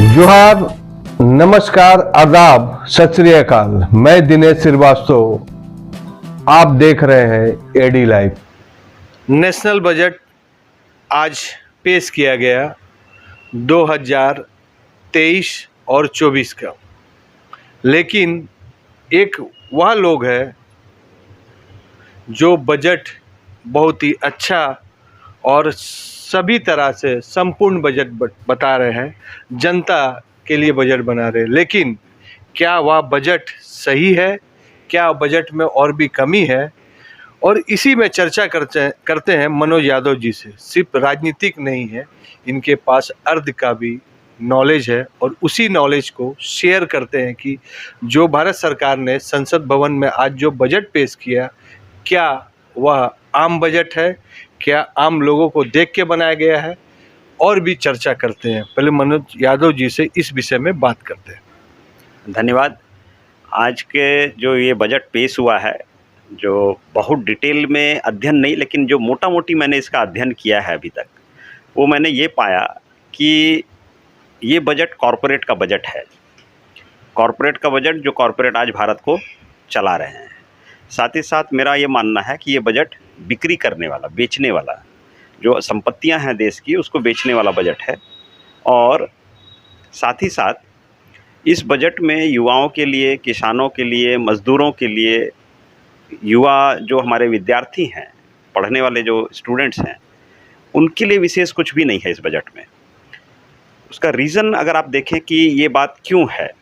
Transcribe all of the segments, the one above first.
जोहार, नमस्कार, आदाब, सत श्री अकाल। मैं दिनेश श्रीवास्तव, आप देख रहे हैं एडी लाइव। नेशनल बजट आज पेश किया गया 2023 और 24 का, लेकिन एक वह लोग है जो बजट बहुत ही अच्छा और सभी तरह से संपूर्ण बजट बता रहे हैं, जनता के लिए बजट बना रहे हैं, लेकिन क्या वह बजट सही है, क्या बजट में और भी कमी है? और इसी में चर्चा करते हैं मनोज यादव जी से। सिर्फ राजनीतिक नहीं है, इनके पास अर्थ का भी नॉलेज है और उसी नॉलेज को शेयर करते हैं कि जो भारत सरकार ने संसद भवन में आज जो बजट पेश किया, क्या वह आम बजट है, क्या आम लोगों को देख के बनाया गया है? और भी चर्चा करते हैं। पहले मनोज यादव जी से इस विषय में बात करते हैं। धन्यवाद। आज के जो ये बजट पेश हुआ है, जो बहुत डिटेल में अध्ययन नहीं, लेकिन जो मोटा मोटी मैंने इसका अध्ययन किया है अभी तक, वो मैंने ये पाया कि ये बजट कॉरपोरेट का बजट है। कॉरपोरेट का बजट जो कॉरपोरेट आज भारत को चला रहे हैं। साथ ही साथ मेरा ये मानना है कि ये बजट बिक्री करने वाला, बेचने वाला, जो संपत्तियां हैं देश की, उसको बेचने वाला बजट है। और साथ ही साथ इस बजट में युवाओं के लिए, किसानों के लिए, मज़दूरों के लिए, युवा जो हमारे विद्यार्थी हैं, पढ़ने वाले जो स्टूडेंट्स हैं, उनके लिए विशेष कुछ भी नहीं है इस बजट में। उसका रीज़न अगर आप देखें कि ये बात क्यों है,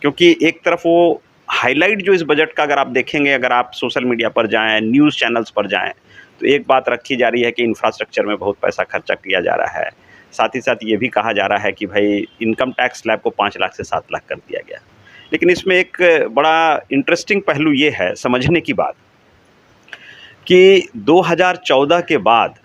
क्योंकि एक तरफ वो हाईलाइट जो इस बजट का अगर आप देखेंगे, अगर आप सोशल मीडिया पर जाएं, न्यूज़ चैनल्स पर जाएं, तो एक बात रखी जा रही है कि इंफ्रास्ट्रक्चर में बहुत पैसा खर्चा किया जा रहा है। साथ ही साथ ये भी कहा जा रहा है कि भाई इनकम टैक्स स्लैब को 5 लाख से 7 लाख कर दिया गया। लेकिन इसमें एक बड़ा इंटरेस्टिंग पहलू ये है समझने की बात कि 2014 के बाद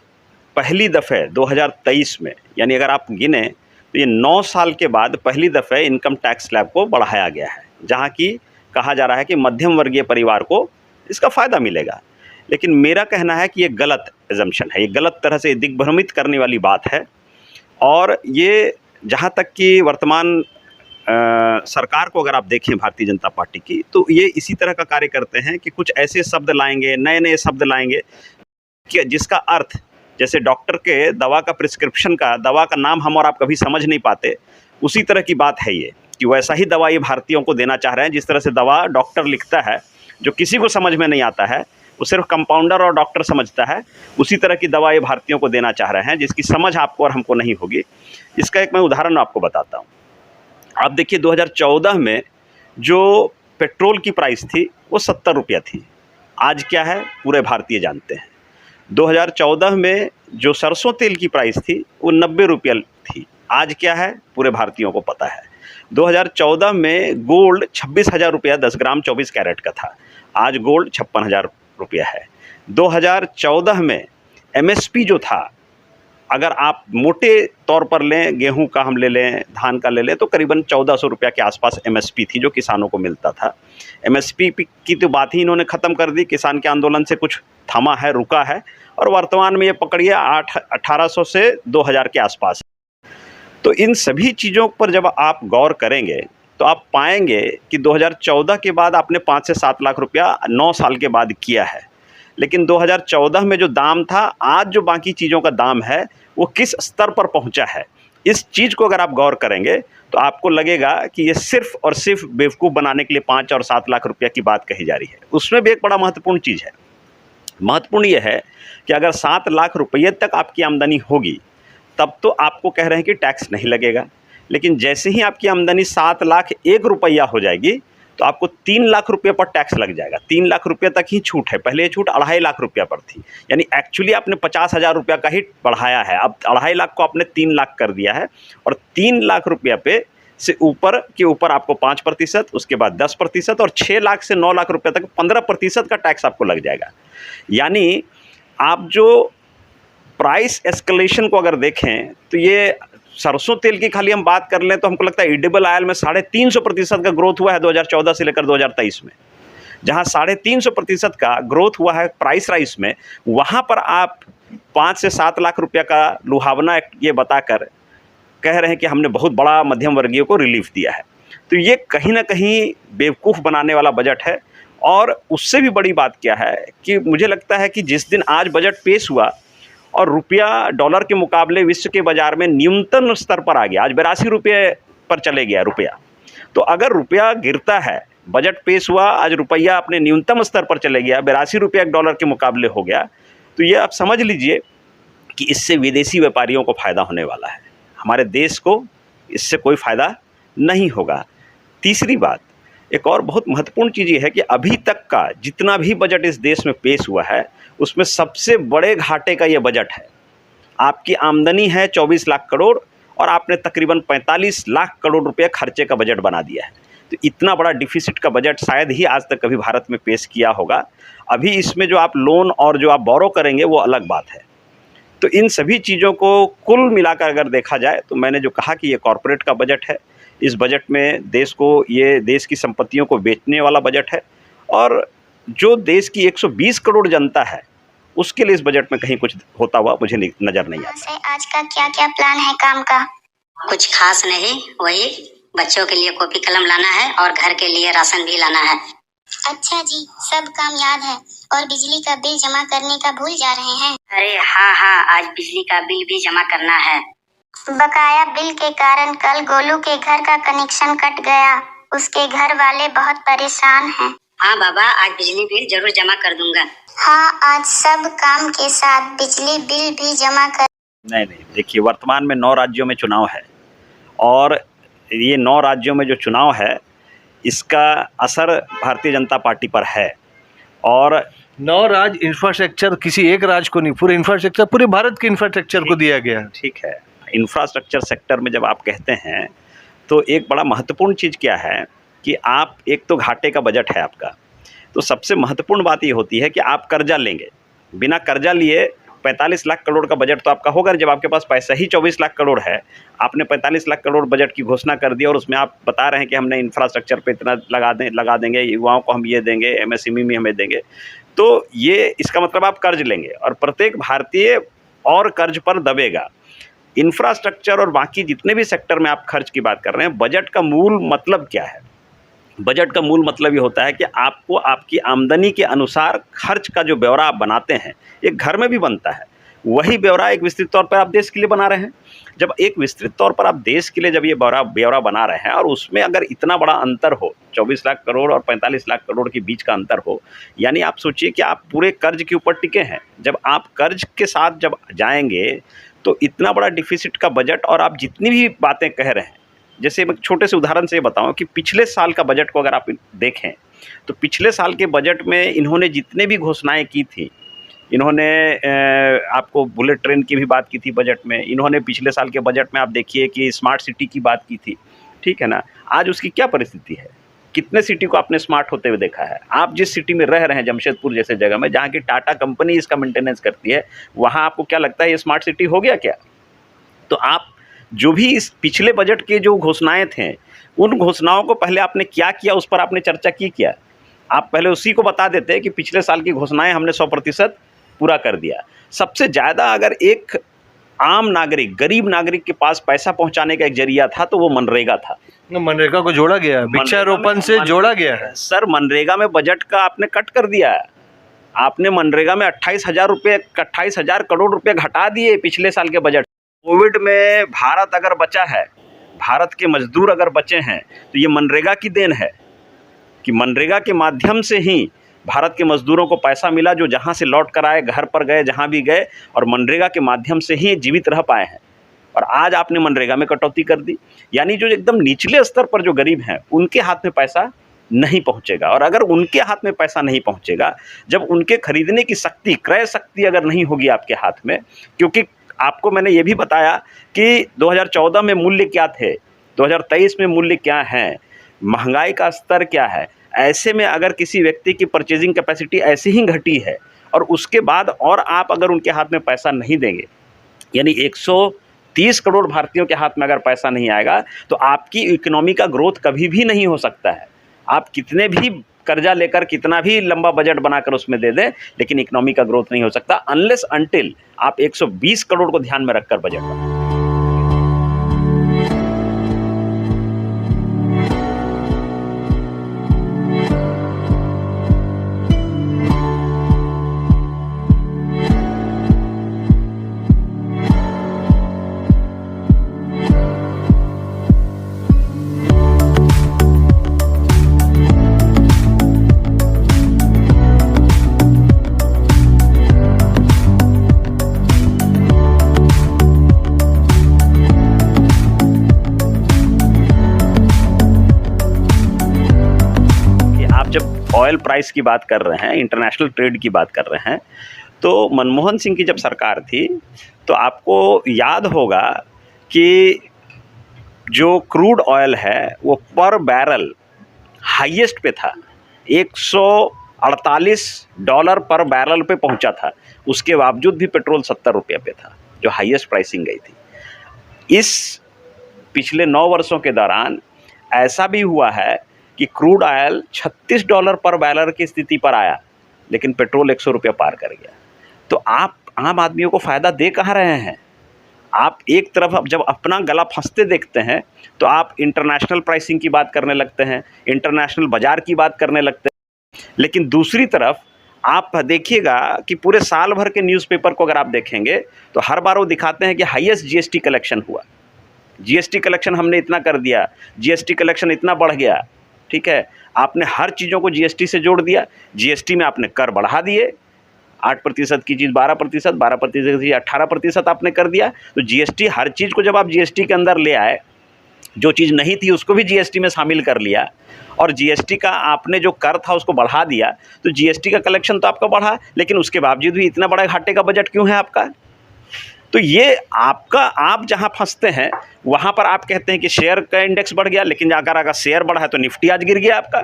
पहली दफ़े 2023 में, यानी अगर आप गिने तो ये 9 साल के बाद पहली दफ़े इनकम टैक्स स्लैब को बढ़ाया गया है, जहाँ की कहा जा रहा है कि मध्यम वर्गीय परिवार को इसका फ़ायदा मिलेगा। लेकिन मेरा कहना है कि ये गलत एजम्पशन है, ये गलत तरह से दिग्भ्रमित करने वाली बात है। और ये जहाँ तक कि वर्तमान सरकार को अगर आप देखें भारतीय जनता पार्टी की, तो ये इसी तरह का कार्य करते हैं कि कुछ ऐसे शब्द लाएंगे, नए नए शब्द लाएंगे कि जिसका अर्थ, जैसे डॉक्टर के दवा का प्रिस्क्रिप्शन का, दवा का नाम हम और आप कभी समझ नहीं पाते, उसी तरह की बात है ये, कि वैसा ही दवा ये भारतीयों को देना चाह रहे हैं। जिस तरह से दवा डॉक्टर लिखता है, जो किसी को समझ में नहीं आता है, वो सिर्फ कंपाउंडर और डॉक्टर समझता है, उसी तरह की दवा ये भारतीयों को देना चाह रहे हैं, जिसकी समझ आपको और हमको नहीं होगी। इसका एक मैं उदाहरण आपको बताता हूँ। आप देखिए 2014 में जो पेट्रोल की प्राइस थी वो 70 रुपया थी। आज क्या है पूरे भारतीय जानते हैं। 2014 में जो सरसों तेल की प्राइस थी वो 90 रुपया थी। आज क्या है पूरे भारतीयों को पता है। 2014 में गोल्ड 26,000 रुपया 10 ग्राम 24 कैरेट का था। आज गोल्ड 56,000 रुपया है। 2014 में एमएसपी जो था, अगर आप मोटे तौर पर लें, गेहूं का हम ले लें, धान का ले लें, तो करीबन 1400 रुपया के आसपास एमएसपी थी जो किसानों को मिलता था। एमएसपी की तो बात ही इन्होंने ख़त्म कर दी। किसान के आंदोलन से कुछ थमा है, रुका है, और वर्तमान में ये पकड़िए 1800 से 2000 के आसपास। तो इन सभी चीज़ों पर जब आप गौर करेंगे तो आप पाएंगे कि 2014 के बाद आपने 5 से 7 लाख रुपया 9 साल के बाद किया है। लेकिन 2014 में जो दाम था, आज जो बाकी चीज़ों का दाम है, वो किस स्तर पर पहुंचा है, इस चीज़ को अगर आप गौर करेंगे तो आपको लगेगा कि ये सिर्फ और सिर्फ बेवकूफ़ बनाने के लिए 5 और 7 लाख रुपया की बात कही जा रही है। उसमें भी एक बड़ा महत्वपूर्ण चीज़ है। महत्वपूर्ण ये है कि अगर 7 लाख रुपये तक आपकी आमदनी होगी, तब तो आपको कह रहे हैं कि टैक्स नहीं लगेगा। लेकिन जैसे ही आपकी आमदनी 7 लाख 1 रुपया हो जाएगी, तो आपको 3 लाख रुपये पर टैक्स लग जाएगा। 3 लाख रुपये तक ही छूट है। पहले ये छूट 2.5 लाख रुपया पर थी, यानी एक्चुअली आपने 50,000 रुपया का ही बढ़ाया है। अब 2.5 लाख को आपने 3 लाख कर दिया है, और 3 लाख रुपया पे से ऊपर के ऊपर आपको 5%, उसके बाद 10%, और 6 लाख से 9 लाख रुपये तक 15% का टैक्स आपको लग जाएगा। यानी आप जो प्राइस एस्केलेशन को अगर देखें, तो ये सरसों तेल की खाली हम बात कर लें तो हमको लगता है एडिबल ऑयल में 350% का ग्रोथ हुआ है 2014 से लेकर 2023 में। जहां 350% का ग्रोथ हुआ है प्राइस राइस में, वहां पर आप 5 से 7 लाख रुपया का लुभावना ये बताकर कह रहे हैं कि हमने बहुत बड़ा मध्यम वर्गीय को रिलीफ दिया है। तो ये कहीं न कहीं बेवकूफ़ बनाने वाला बजट है। और उससे भी बड़ी बात क्या है कि मुझे लगता है कि जिस दिन आज बजट पेश हुआ और रुपया डॉलर के मुकाबले विश्व के बाज़ार में न्यूनतम स्तर पर आ गया, आज 82 रुपये पर चले गया रुपया। तो अगर रुपया गिरता है, बजट पेश हुआ, आज रुपया अपने न्यूनतम स्तर पर चले गया, 82 रुपया एक डॉलर के मुकाबले हो गया, तो ये आप समझ लीजिए कि इससे विदेशी व्यापारियों को फ़ायदा होने वाला है, हमारे देश को इससे कोई फ़ायदा नहीं होगा। तीसरी बात, एक और बहुत महत्वपूर्ण चीज़ ये है कि अभी तक का जितना भी बजट इस देश में पेश हुआ है, उसमें सबसे बड़े घाटे का ये बजट है। आपकी आमदनी है 24 लाख करोड़ और आपने तकरीबन 45 लाख करोड़ रुपए खर्चे का बजट बना दिया है। तो इतना बड़ा डिफिसिट का बजट शायद ही आज तक कभी भारत में पेश किया होगा। अभी इसमें जो आप लोन और जो आप बोरो करेंगे वो अलग बात है। तो इन सभी चीज़ों को कुल मिलाकर अगर देखा जाए तो मैंने जो कहा कि ये कॉरपोरेट का बजट है, इस बजट में देश को, ये देश की संपत्तियों को बेचने वाला बजट है। और जो देश की 120 करोड़ जनता है उसके लिए इस बजट में कहीं कुछ होता हुआ मुझे नज़र नहीं आता। आज का क्या क्या प्लान है काम का? कुछ खास नहीं, वही बच्चों के लिए कॉपी कलम लाना है और घर के लिए राशन भी लाना है। अच्छा जी, सब काम याद है। और बिजली का बिल जमा करने का भूल जा रहे हैं। अरे हाँ, आज बिजली का बिल भी जमा करना है। बकाया बिल के कारण कल गोलू के घर का कनेक्शन कट गया। उसके घर वाले बहुत परेशान हैं। हाँ बाबा, आज बिजली बिल जरूर जमा कर दूंगा। हाँ, आज सब काम के साथ बिजली बिल भी जमा कर। नहीं, देखिए, वर्तमान में 9 राज्यों में चुनाव है और ये 9 राज्यों में जो चुनाव है इसका असर भारतीय जनता पार्टी पर है। और 9 राज्य इंफ्रास्ट्रक्चर किसी एक राज्य को नहीं, पूरे इंफ्रास्ट्रक्चर पूरे भारत के इंफ्रास्ट्रक्चर को दिया गया है। ठीक है, इंफ्रास्ट्रक्चर सेक्टर में जब आप कहते हैं तो एक बड़ा महत्वपूर्ण चीज़ क्या है कि आप, एक तो घाटे का बजट है आपका, तो सबसे महत्वपूर्ण बात ये होती है कि आप कर्जा लेंगे। बिना कर्जा लिए 45 लाख करोड़ का बजट तो आपका होगा। जब आपके पास पैसा ही 24 लाख करोड़ है, आपने 45 लाख करोड़ बजट की घोषणा कर दी और उसमें आप बता रहे हैं कि हमने इंफ्रास्ट्रक्चर पे इतना लगा देंगे, युवाओं को हम ये देंगे, एमएसएमई में हमें देंगे, तो ये इसका मतलब आप कर्ज लेंगे और प्रत्येक भारतीय और कर्ज पर दबेगा। इंफ्रास्ट्रक्चर और बाकी जितने भी सेक्टर में आप खर्च की बात कर रहे हैं, बजट का मूल मतलब क्या है? बजट का मूल मतलब ये होता है कि आपको आपकी आमदनी के अनुसार खर्च का जो ब्यौरा आप बनाते हैं, एक घर में भी बनता है, वही ब्यौरा एक विस्तृत तौर पर आप देश के लिए बना रहे हैं। जब एक विस्तृत तौर पर आप देश के लिए जब ये ब्यौरा बना रहे हैं और उसमें अगर इतना बड़ा अंतर हो, 24 लाख करोड़ और 45 लाख करोड़ के बीच का अंतर हो, यानी आप सोचिए कि आप पूरे कर्ज के ऊपर टिके हैं। जब आप कर्ज के साथ जब जाएंगे तो इतना बड़ा डिफिसिट का बजट, और आप जितनी भी बातें कह रहे हैं, जैसे मैं छोटे से उदाहरण से बताऊं कि पिछले साल का बजट को अगर आप देखें तो पिछले साल के बजट में इन्होंने जितने भी घोषणाएं की थी, इन्होंने आपको बुलेट ट्रेन की भी बात की थी बजट में, इन्होंने पिछले साल के बजट में आप देखिए कि स्मार्ट सिटी की बात की थी, ठीक है ना। आज उसकी क्या परिस्थिति है? कितने सिटी को आपने स्मार्ट होते हुए देखा है? आप जिस सिटी में रह रहे हैं, जमशेदपुर जैसे जगह में, जहाँ की टाटा कंपनी इसका मेंटेनेंस करती है, वहाँ आपको क्या लगता है ये स्मार्ट सिटी हो गया क्या? तो आप जो भी इस पिछले बजट के जो घोषणाएं थे, उन घोषणाओं को पहले आपने क्या किया, उस पर आपने चर्चा की क्या? आप पहले उसी को बता देते कि पिछले साल की घोषणाएं हमने 100% पूरा कर दिया। सबसे ज़्यादा अगर एक आम नागरिक, गरीब नागरिक के पास पैसा पहुंचाने का एक जरिया था तो वो मनरेगा था। मनरेगा को जोड़ा गया है, वृक्षारोपण से जोड़ा गया है। सर, मनरेगा में बजट का आपने कट कर दिया है। आपने मनरेगा में 28,000 करोड़ रुपये घटा दिए पिछले साल के बजट। कोविड में भारत अगर बचा है, भारत के मजदूर अगर बचे हैं, तो ये मनरेगा की देन है कि मनरेगा के माध्यम से ही भारत के मजदूरों को पैसा मिला, जो जहाँ से लौट कर आए, घर पर गए, जहाँ भी गए, और मनरेगा के माध्यम से ही जीवित रह पाए हैं। और आज आपने मनरेगा में कटौती कर दी, यानी जो एकदम निचले स्तर पर जो गरीब हैं उनके हाथ में पैसा नहीं पहुंचेगा। और अगर उनके हाथ में पैसा नहीं पहुंचेगा, जब उनके खरीदने की शक्ति, क्रय शक्ति अगर नहीं होगी आपके हाथ में, क्योंकि आपको मैंने ये भी बताया कि 2014 में मूल्य क्या थे, 2023 में मूल्य क्या हैं, महंगाई का स्तर क्या है। ऐसे में अगर किसी व्यक्ति की परचेजिंग कैपेसिटी ऐसी ही घटी है और उसके बाद और आप अगर उनके हाथ में पैसा नहीं देंगे, यानी 130 करोड़ भारतीयों के हाथ में अगर पैसा नहीं आएगा, तो आपकी इकोनॉमी का ग्रोथ कभी भी नहीं हो सकता है। आप कितने भी कर्जा लेकर, कितना भी लंबा बजट बनाकर उसमें दे दें, लेकिन इकोनॉमी का ग्रोथ नहीं हो सकता अनलेस अनटिल आप 120 करोड़ को ध्यान में रखकर बजट बनाएं। ऑयल प्राइस की बात कर रहे हैं, इंटरनेशनल ट्रेड की बात कर रहे हैं, तो मनमोहन सिंह की जब सरकार थी तो आपको याद होगा कि जो क्रूड ऑयल है वो पर बैरल हाईएस्ट पे था, $148 पर बैरल पे पहुंचा था। उसके बावजूद भी पेट्रोल 70 रुपये पे था, जो हाईएस्ट प्राइसिंग गई थी। इस पिछले 9 वर्षों के दौरान ऐसा भी हुआ है कि क्रूड ऑयल $36 पर बैरल की स्थिति पर आया, लेकिन पेट्रोल 100 रुपये पार कर गया। तो आप आम आदमियों को फ़ायदा दे कहाँ रहे हैं? आप एक तरफ जब अपना गला फंसते देखते हैं तो आप इंटरनेशनल प्राइसिंग की बात करने लगते हैं, इंटरनेशनल बाज़ार की बात करने लगते हैं, लेकिन दूसरी तरफ आप देखिएगा कि पूरे साल भर के न्यूज़पेपर को अगर आप देखेंगे तो हर बार वो दिखाते हैं कि हाईएस्ट जीएसटी कलेक्शन हुआ, जीएसटी कलेक्शन हमने इतना कर दिया, जीएसटी कलेक्शन इतना बढ़ गया। ठीक है, आपने हर चीज़ों को जीएसटी से जोड़ दिया, जीएसटी में आपने कर बढ़ा दिए, 8% की चीज़ 12%, 12% की चीज़ 18% आपने कर दिया। तो जीएसटी, हर चीज़ को जब आप जीएसटी के अंदर ले आए, जो चीज़ नहीं थी उसको भी जीएसटी में शामिल कर लिया, और जीएसटी का आपने जो कर था उसको बढ़ा दिया, तो जीएसटी का कलेक्शन तो आपका बढ़ा, लेकिन उसके बावजूद भी इतना बड़ा घाटे का बजट क्यों है आपका? तो ये आपका, आप जहां फंसते हैं वहां पर आप कहते हैं कि शेयर का इंडेक्स बढ़ गया, लेकिन अगर शेयर बढ़ा है तो निफ्टी आज गिर गया आपका।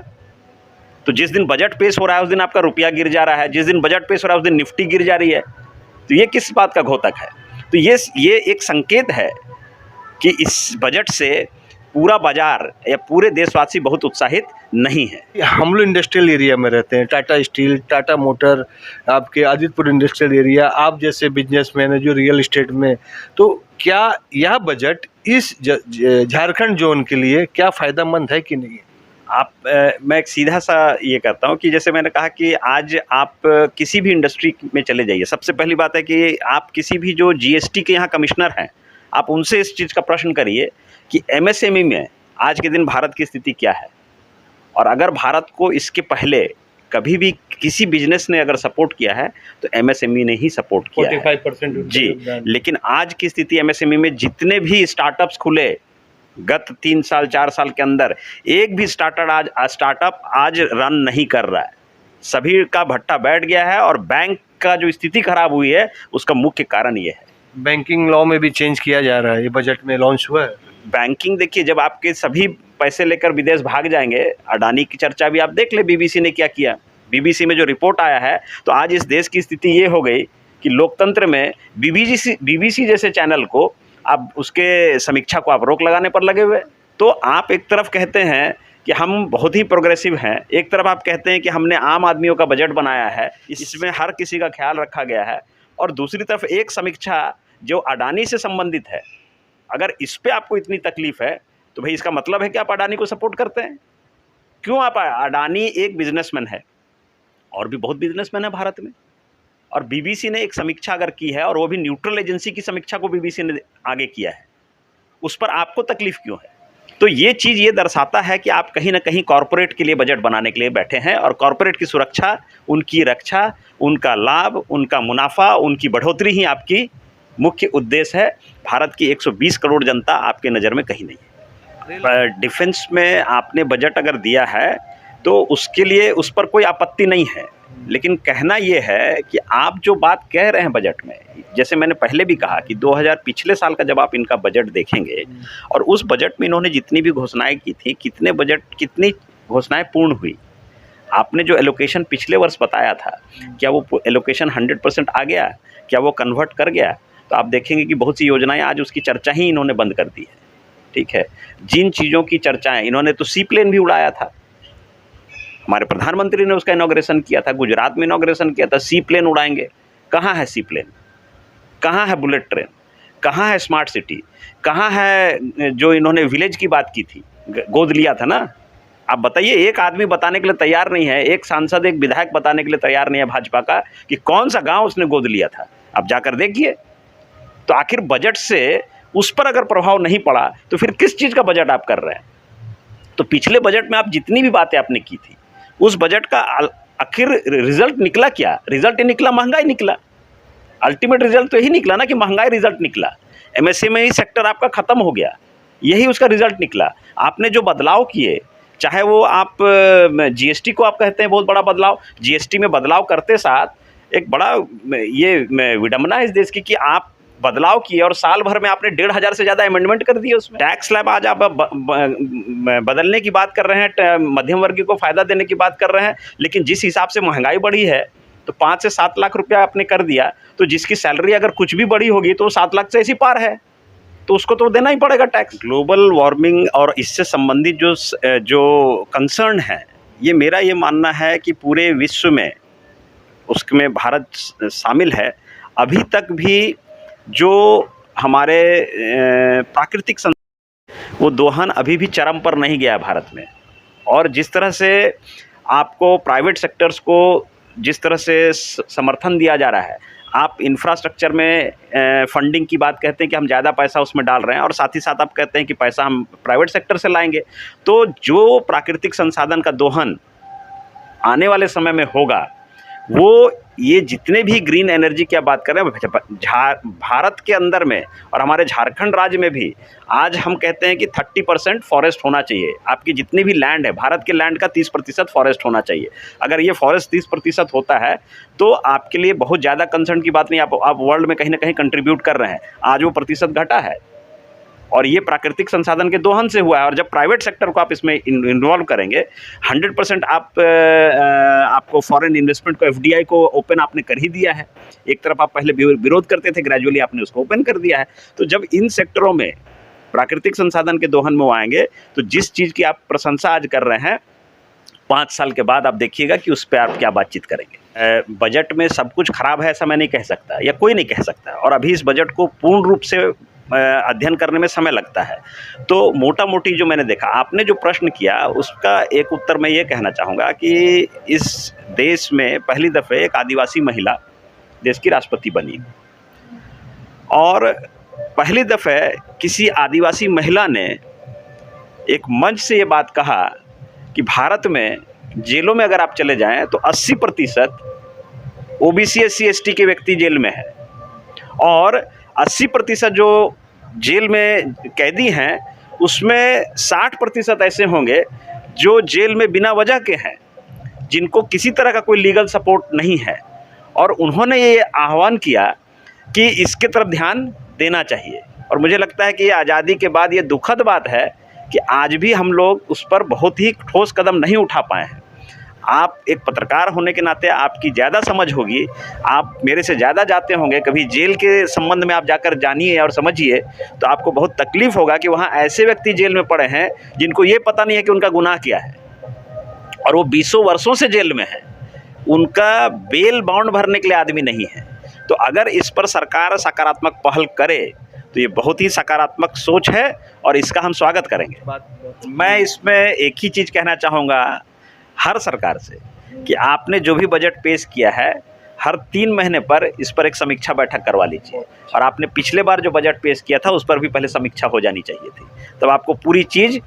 तो जिस दिन बजट पेश हो रहा है उस दिन आपका रुपया गिर जा रहा है, जिस दिन बजट पेश हो रहा है उस दिन निफ्टी गिर जा रही है। तो ये किस बात का घोतक है? तो ये एक संकेत है कि इस बजट से पूरा बाजार या पूरे देशवासी बहुत उत्साहित नहीं है। हम लोग इंडस्ट्रियल एरिया में रहते हैं, टाटा स्टील, टाटा मोटर, आपके आदित्यपुर इंडस्ट्रियल एरिया, आप जैसे बिजनेसमैन है जो रियल एस्टेट में, तो क्या यह बजट इस झारखंड जोन के लिए क्या फ़ायदेमंद है कि नहीं? मैं एक सीधा सा ये कहता हूँ कि जैसे मैंने कहा कि आज आप किसी भी इंडस्ट्री में चले जाइए, सबसे पहली बात है कि आप किसी भी जो जीएसटी के यहाँ कमिश्नर हैं, आप उनसे इस चीज़ का प्रश्न करिए कि एमएसएमई में आज के दिन भारत की स्थिति क्या है, और अगर भारत को इसके पहले कभी भी किसी बिजनेस ने अगर सपोर्ट किया है तो एमएसएमई ने ही सपोर्ट किया 45% है जी। लेकिन आज की स्थिति एमएसएमई में जितने भी स्टार्टअप्स खुले गत 3 साल 4 साल के अंदर, एक भी स्टार्टअप आज रन नहीं कर रहा है, सभी का भट्टा बैठ गया है। और बैंक का जो स्थिति खराब हुई है उसका मुख्य कारण ये है। बैंकिंग लॉ में भी चेंज किया जा रहा है, ये बजट में लॉन्च हुआ है। बैंकिंग देखिए, जब आपके सभी पैसे लेकर विदेश भाग जाएंगे, अडानी की चर्चा भी आप देख ले, बीबीसी ने क्या किया, बीबीसी में जो रिपोर्ट आया है, तो आज इस देश की स्थिति ये हो गई कि लोकतंत्र में बीबीसी जैसे चैनल को अब उसके समीक्षा को आप रोक लगाने पर लगे हुए। तो आप एक तरफ कहते हैं कि हम बहुत ही प्रोग्रेसिव हैं, एक तरफ आप कहते हैं कि हमने आम आदमियों का बजट बनाया है, इसमें हर किसी का ख्याल रखा गया है, और दूसरी तरफ एक समीक्षा जो अडानी से संबंधित है, अगर इस पे आपको इतनी तकलीफ है तो भाई इसका मतलब है कि आप अडानी को सपोर्ट करते हैं। क्यों? आप, अडानी एक बिजनेसमैन है, और भी बहुत बिजनेसमैन है भारत में, और बीबीसी ने एक समीक्षा अगर की है, और वो भी न्यूट्रल एजेंसी की समीक्षा को बीबीसी ने आगे किया है, उस पर आपको तकलीफ क्यों है? तो ये चीज़ ये दर्शाता है कि आप कहीं ना कहीं कॉरपोरेट के लिए बजट बनाने के लिए बैठे हैं, और कॉरपोरेट की सुरक्षा, उनकी रक्षा, उनका लाभ, उनका मुनाफा, उनकी बढ़ोतरी ही आपकी मुख्य उद्देश्य है। भारत की 120 करोड़ जनता आपके नज़र में कहीं नहीं है। डिफेंस में आपने बजट अगर दिया है तो उसके लिए उस पर कोई आपत्ति नहीं है, लेकिन कहना ये है कि आप जो बात कह रहे हैं बजट में, जैसे मैंने पहले भी कहा कि 2000 पिछले साल का जब आप इनका बजट देखेंगे और उस बजट में इन्होंने जितनी भी घोषणाएं की थी, कितनी घोषणाएं पूर्ण हुई? आपने जो एलोकेशन पिछले वर्ष बताया था, क्या वो एलोकेशन 100% आ गया? क्या वो कन्वर्ट कर गया? तो आप देखेंगे कि बहुत सी योजनाएं आज उसकी चर्चा ही इन्होंने बंद कर दी है। ठीक है, जिन चीज़ों की चर्चाएं, इन्होंने तो सी प्लेन भी उड़ाया था, हमारे प्रधानमंत्री ने उसका इनॉग्रेशन किया था, गुजरात में इनॉग्रेशन किया था, सी प्लेन उड़ाएंगे। कहाँ है सी प्लेन? कहाँ है बुलेट ट्रेन? कहाँ है स्मार्ट सिटी? कहाँ है जो इन्होंने विलेज की बात की थी, गोद लिया था ना? आप बताइए, एक आदमी बताने के लिए तैयार नहीं है, एक सांसद, एक विधायक बताने के लिए तैयार नहीं है भाजपा का कि कौन सा गांव उसने गोद लिया था। आप जाकर देखिए। तो आखिर बजट से उस पर अगर प्रभाव नहीं पड़ा तो फिर किस चीज़ का बजट आप कर रहे हैं? तो पिछले बजट में आप जितनी भी बातें आपने की थी, उस बजट का आखिर रिजल्ट निकला क्या? रिजल्ट ये निकला, महंगाई निकला। अल्टीमेट रिजल्ट तो यही निकला ना कि महंगाई रिजल्ट निकला। एमएसएमई सेक्टर आपका ख़त्म हो गया, यही उसका रिजल्ट निकला। आपने जो बदलाव किए, चाहे वो आप जीएसटी को आप कहते हैं बहुत बड़ा बदलाव, जीएसटी में बदलाव करते साथ एक बड़ा ये विडंबना है इस देश की कि आप बदलाव किए और साल भर में आपने 1,500 से ज़्यादा अमेंडमेंट कर दिए उसमें। टैक्स स्लैब आज आप बदलने की बात कर रहे हैं, मध्यम वर्गीय को फ़ायदा देने की बात कर रहे हैं, लेकिन जिस हिसाब से महंगाई बढ़ी है तो 5 से 7 लाख रुपया आपने कर दिया, तो जिसकी सैलरी अगर कुछ भी बड़ी होगी तो 7 लाख से ऐसी पार है, तो उसको तो देना ही पड़ेगा टैक्स। ग्लोबल वार्मिंग और इससे संबंधित जो कंसर्न है, ये मेरा ये मानना है कि पूरे विश्व में उसमें भारत शामिल है। अभी तक भी जो हमारे प्राकृतिक वो दोहन अभी भी चरम पर नहीं गया भारत में, और जिस तरह से आपको प्राइवेट सेक्टर्स को जिस तरह से समर्थन दिया जा रहा है, आप इंफ्रास्ट्रक्चर में फंडिंग की बात कहते हैं कि हम ज़्यादा पैसा उसमें डाल रहे हैं, और साथ ही साथ आप कहते हैं कि पैसा हम प्राइवेट सेक्टर से लाएंगे, तो जो प्राकृतिक संसाधन का दोहन आने वाले समय में होगा, वो ये जितने भी ग्रीन एनर्जी की आप बात कर रहे हैं भारत के अंदर में और हमारे झारखंड राज्य में भी आज हम कहते हैं कि 30% फॉरेस्ट होना चाहिए। आपकी जितनी भी लैंड है, भारत के लैंड का 30% फॉरेस्ट होना चाहिए। अगर ये फॉरेस्ट 30% होता है तो आपके लिए बहुत ज़्यादा कंसर्न की बात नहीं। आप वर्ल्ड में कहीं ना कहीं कंट्रीब्यूट कर रहे हैं। आज वो प्रतिशत घटा है और ये प्राकृतिक संसाधन के दोहन से हुआ है। और जब प्राइवेट सेक्टर को आप इसमें इन्वॉल्व करेंगे, 100% आपको फॉरेन इन्वेस्टमेंट को, एफडीआई को ओपन आपने कर ही दिया है। एक तरफ आप पहले विरोध करते थे, ग्रेजुअली आपने उसको ओपन कर दिया है। तो जब इन सेक्टरों में प्राकृतिक संसाधन के दोहन में वो आएंगे, तो जिस चीज़ की आप प्रशंसा आज कर रहे हैं, 5 साल के बाद आप देखिएगा कि उस पर आप क्या बातचीत करेंगे। बजट में सब कुछ खराब है ऐसा मैं नहीं कह सकता, या कोई नहीं कह सकता, और अभी इस बजट को पूर्ण रूप से अध्ययन करने में समय लगता है। तो मोटा मोटी जो मैंने देखा, आपने जो प्रश्न किया उसका एक उत्तर मैं ये कहना चाहूँगा कि इस देश में पहली दफ़े एक आदिवासी महिला देश की राष्ट्रपति बनी, और पहली दफ़े किसी आदिवासी महिला ने एक मंच से ये बात कहा कि भारत में जेलों में अगर आप चले जाएं तो 80% ओबीसी SC ST के व्यक्ति जेल में है, और 80% जो जेल में कैदी हैं उसमें 60% ऐसे होंगे जो जेल में बिना वजह के हैं, जिनको किसी तरह का कोई लीगल सपोर्ट नहीं है। और उन्होंने ये आह्वान किया कि इसके तरफ ध्यान देना चाहिए। और मुझे लगता है कि आज़ादी के बाद ये दुखद बात है कि आज भी हम लोग उस पर बहुत ही ठोस कदम नहीं उठा पाए हैं। आप एक पत्रकार होने के नाते आपकी ज़्यादा समझ होगी, आप मेरे से ज़्यादा जाते होंगे, कभी जेल के संबंध में आप जाकर जानिए और समझिए, तो आपको बहुत तकलीफ़ होगा कि वहाँ ऐसे व्यक्ति जेल में पड़े हैं जिनको ये पता नहीं है कि उनका गुनाह क्या है, और वो 20 वर्षों से जेल में है, उनका बेल बाउंड भरने के लिए आदमी नहीं है। तो अगर इस पर सरकार सकारात्मक पहल करे तो ये बहुत ही सकारात्मक सोच है और इसका हम स्वागत करेंगे। मैं इसमें एक ही चीज़ कहना चाहूँगा हर सरकार से कि आपने जो भी बजट पेश किया है, हर 3 महीने पर इस पर एक समीक्षा बैठक करवा लीजिए, और आपने पिछले बार जो बजट पेश किया था उस पर भी पहले समीक्षा हो जानी चाहिए थी, तब आपको पूरी चीज़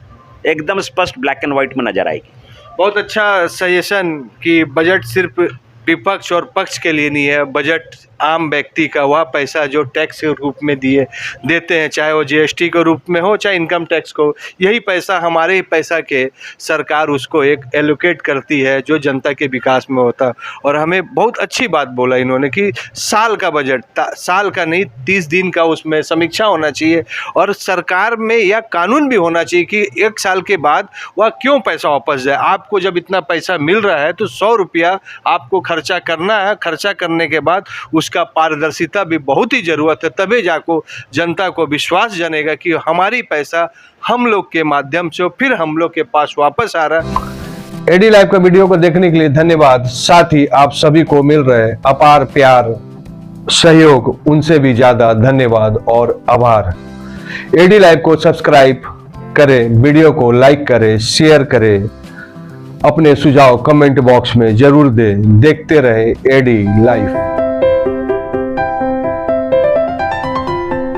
एकदम स्पष्ट ब्लैक एंड वाइट में नज़र आएगी। बहुत अच्छा सजेशन कि बजट सिर्फ विपक्ष और पक्ष के लिए नहीं है। बजट आम व्यक्ति का वह पैसा जो टैक्स के रूप में देते हैं, चाहे वो जीएसटी के रूप में हो चाहे इनकम टैक्स को, यही पैसा हमारे ही पैसा के सरकार उसको एक एलोकेट करती है जो जनता के विकास में होता। और हमें बहुत अच्छी बात बोला इन्होंने कि साल का बजट, साल का नहीं 30 दिन का उसमें समीक्षा होना चाहिए, और सरकार में यह कानून भी होना चाहिए कि 1 साल के बाद वह क्यों पैसा वापस जाए। आपको जब इतना पैसा मिल रहा है तो 100 रुपया आपको खर्चा करना है, खर्चा करने के बाद उसका पारदर्शिता भी बहुत ही ज़रूरत है, तभी जाको जनता को विश्वास जनेगा कि हमारी पैसा हम लोग के माध्यम से फिर हम लोग के पास वापस आ रहा है। एडी लाइव का वीडियो को देखने के लिए धन्यवाद। साथ ही आप सभी को मिल रहे अपार प्यार, सहयोग, उनसे भी ज्यादा धन्यवाद और आभार। एडी लाइव को सब्सक्राइब करें, वीडियो को लाइक करें, शेयर करें, अपने सुझाव कमेंट बॉक्स में जरूर दें। देखते रहे एडी लाइव।